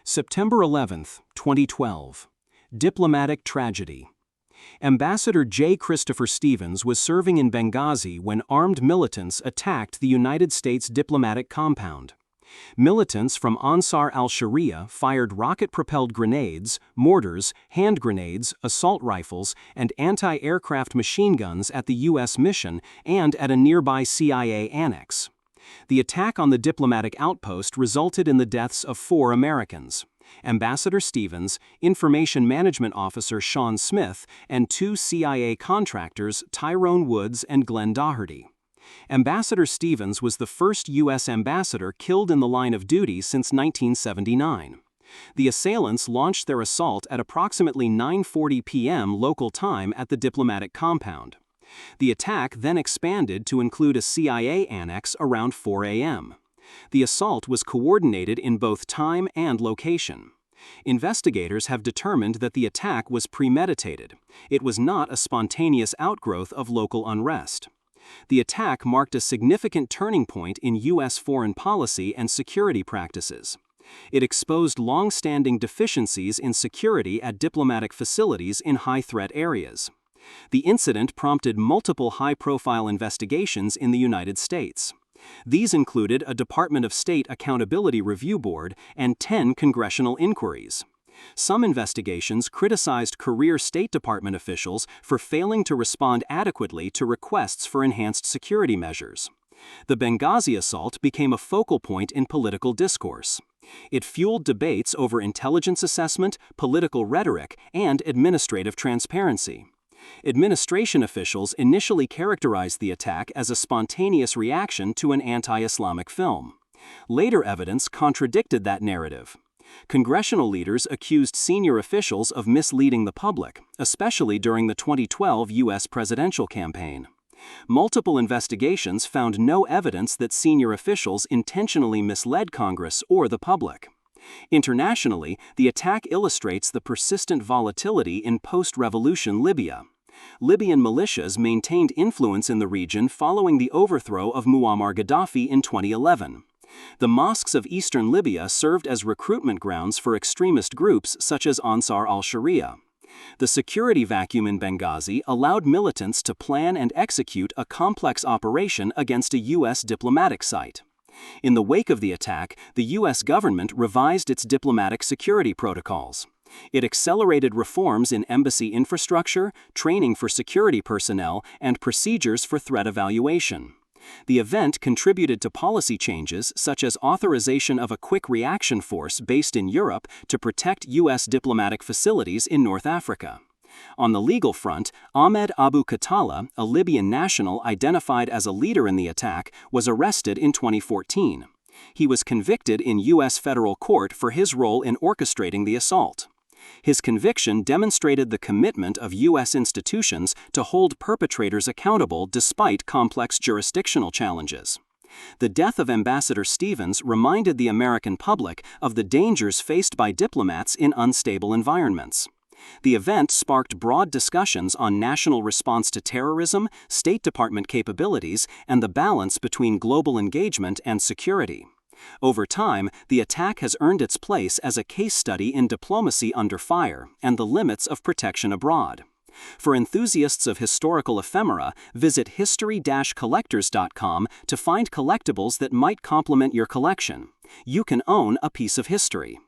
September 11, 2012. Diplomatic tragedy. Ambassador J. Christopher Stevens was serving in Benghazi when armed militants attacked the United States diplomatic compound. Militants from Ansar al-Sharia fired rocket-propelled grenades, mortars, hand grenades, assault rifles, and anti-aircraft machine guns at the U.S. mission and at a nearby CIA annex. The attack on the diplomatic outpost resulted in the deaths of 4 Americans: Ambassador Stevens, Information Management Officer Sean Smith, and 2 CIA contractors, Tyrone Woods and Glenn Doherty. Ambassador Stevens was the first U.S. ambassador killed in the line of duty since 1979. The assailants launched their assault at approximately 9:40 p.m. local time at the diplomatic compound. The attack then expanded to include a CIA annex around 4 a.m. The assault was coordinated in both time and location. Investigators have determined that the attack was premeditated. It was not a spontaneous outgrowth of local unrest. The attack marked a significant turning point in U.S. foreign policy and security practices. It exposed long-standing deficiencies in security at diplomatic facilities in high-threat areas. The incident prompted multiple high-profile investigations in the United States. These included a Department of State Accountability Review Board and 10 congressional inquiries. Some investigations criticized career State Department officials for failing to respond adequately to requests for enhanced security measures. The Benghazi assault became a focal point in political discourse. It fueled debates over intelligence assessment, political rhetoric, and administrative transparency. Administration officials initially characterized the attack as a spontaneous reaction to an anti-Islamic film. Later evidence contradicted that narrative. Congressional leaders accused senior officials of misleading the public, especially during the 2012 U.S. presidential campaign. Multiple investigations found no evidence that senior officials intentionally misled Congress or the public. Internationally, the attack illustrates the persistent volatility in post-revolution Libya. Libyan militias maintained influence in the region following the overthrow of Muammar Gaddafi in 2011. The mosques of eastern Libya served as recruitment grounds for extremist groups such as Ansar al-Sharia. The security vacuum in Benghazi allowed militants to plan and execute a complex operation against a U.S. diplomatic site. In the wake of the attack, the U.S. government revised its diplomatic security protocols. It accelerated reforms in embassy infrastructure, training for security personnel, and procedures for threat evaluation. The event contributed to policy changes such as authorization of a quick reaction force based in Europe to protect U.S. diplomatic facilities in North Africa. On the legal front, Ahmed Abu Khattala, a Libyan national identified as a leader in the attack, was arrested in 2014. He was convicted in U.S. federal court for his role in orchestrating the assault. His conviction demonstrated the commitment of U.S. institutions to hold perpetrators accountable despite complex jurisdictional challenges. The death of Ambassador Stevens reminded the American public of the dangers faced by diplomats in unstable environments. The event sparked broad discussions on national response to terrorism, State Department capabilities, and the balance between global engagement and security. Over time, the attack has earned its place as a case study in diplomacy under fire and the limits of protection abroad. For enthusiasts of historical ephemera, visit history-collectors.com to find collectibles that might complement your collection. You can own a piece of history.